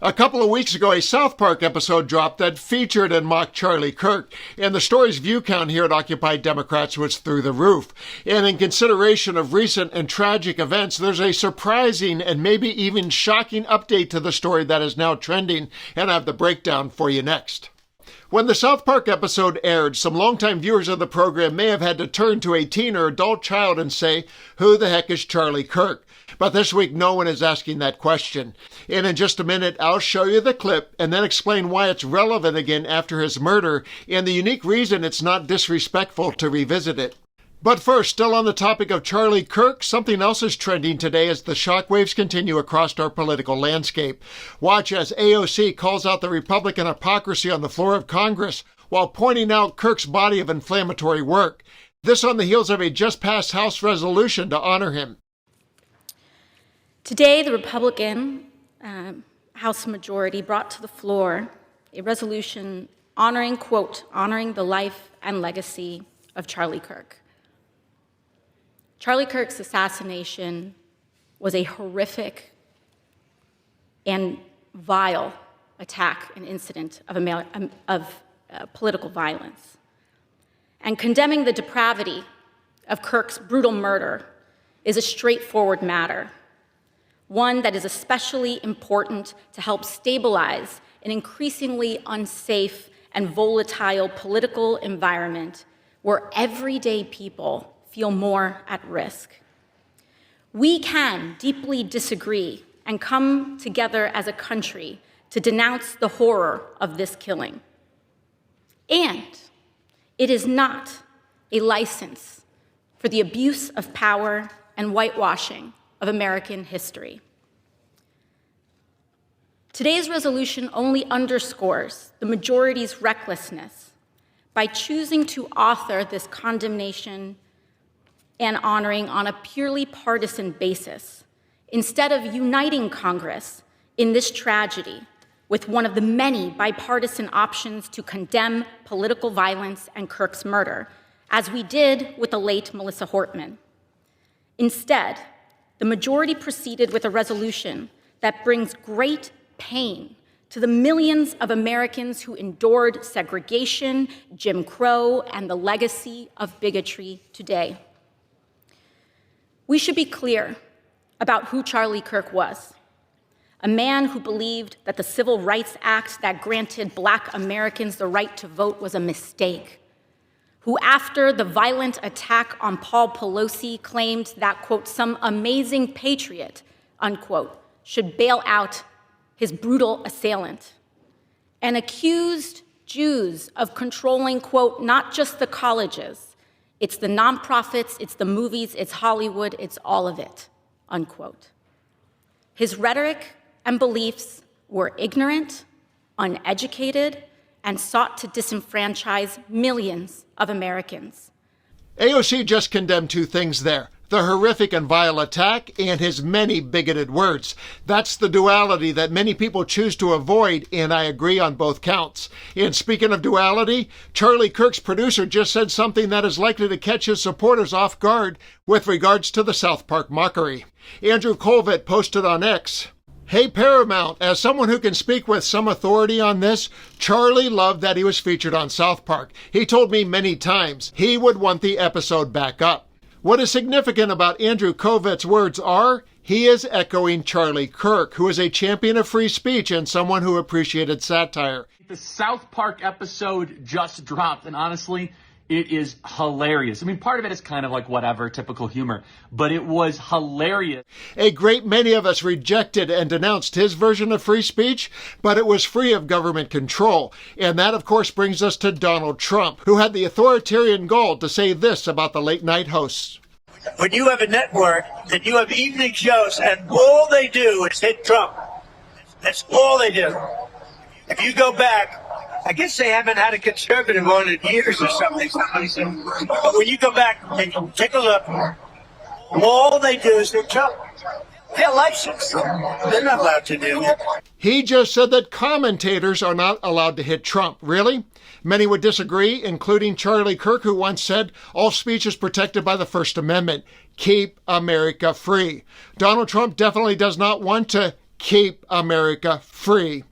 A couple of weeks ago, a South Park episode dropped that featured and mocked Charlie Kirk, and the story's view count here at Occupy Democrats was through the roof. And in consideration of recent and tragic events, there's a surprising and maybe even shocking update to the story that is now trending, and I have the breakdown for you next. When the South Park episode aired, some longtime viewers of the program may have had to turn to a teen or adult child and say, "Who the heck is Charlie Kirk?" But this week, no one is asking that question. And in just a minute, I'll show you the clip and then explain why it's relevant again after his murder and the unique reason it's not disrespectful to revisit it. But first, still on the topic of Charlie Kirk, something else is trending today as the shockwaves continue across our political landscape. Watch as AOC calls out the Republican hypocrisy on the floor of Congress while pointing out Kirk's body of inflammatory work. This on the heels of a just-passed House resolution to honor him. Today, the Republican House majority brought to the floor a resolution honoring, quote, honoring the life and legacy of Charlie Kirk. Charlie Kirk's assassination was a horrific and vile attack and incident of political violence. And condemning the depravity of Kirk's brutal murder is a straightforward matter, one that is especially important to help stabilize an increasingly unsafe and volatile political environment where everyday people feel more at risk. We can deeply disagree and come together as a country to denounce the horror of this killing. And it is not a license for the abuse of power and whitewashing of American history. Today's resolution only underscores the majority's recklessness by choosing to author this condemnation and honoring on a purely partisan basis, instead of uniting Congress in this tragedy with one of the many bipartisan options to condemn political violence and Kirk's murder, as we did with the late Melissa Hortman. Instead, the majority proceeded with a resolution that brings great pain to the millions of Americans who endured segregation, Jim Crow, and the legacy of bigotry today. We should be clear about who Charlie Kirk was. A man who believed that the Civil Rights Act that granted Black Americans the right to vote was a mistake, who after the violent attack on Paul Pelosi claimed that, quote, some amazing patriot, unquote, should bail out his brutal assailant, and accused Jews of controlling, quote, not just the colleges, it's the nonprofits, it's the movies, it's Hollywood, it's all of it, unquote. His rhetoric and beliefs were ignorant, uneducated, and sought to disenfranchise millions of Americans. AOC just condemned two things there: the horrific and vile attack and his many bigoted words. That's the duality that many people choose to avoid, and I agree on both counts. And speaking of duality, Charlie Kirk's producer just said something that is likely to catch his supporters off guard with regards to the South Park mockery. Andrew Colvett posted on X, "Hey Paramount, as someone who can speak with some authority on this, Charlie loved that he was featured on South Park. He told me many times he would want the episode back up." What is significant about Andrew Colvett's words are, he is echoing Charlie Kirk, who is a champion of free speech and someone who appreciated satire. The South Park episode just dropped, and honestly, it is hilarious. I mean, part of it is kind of like whatever, typical humor, but it was hilarious. A great many of us rejected and denounced his version of free speech, but it was free of government control. And that, of course, brings us to Donald Trump, who had the authoritarian gall to say this about the late-night hosts. When you have a network, that you have evening shows, and all they do is hit Trump. That's all they do. If you go back, I guess they haven't had a conservative on in years or something. But when you go back and you take a look, all they do is hit Trump. They're licensed. They're not allowed to do it. He just said that commentators are not allowed to hit Trump. Really? Many would disagree, including Charlie Kirk, who once said, all speech is protected by the First Amendment. Keep America free. Donald Trump definitely does not want to Keep America free.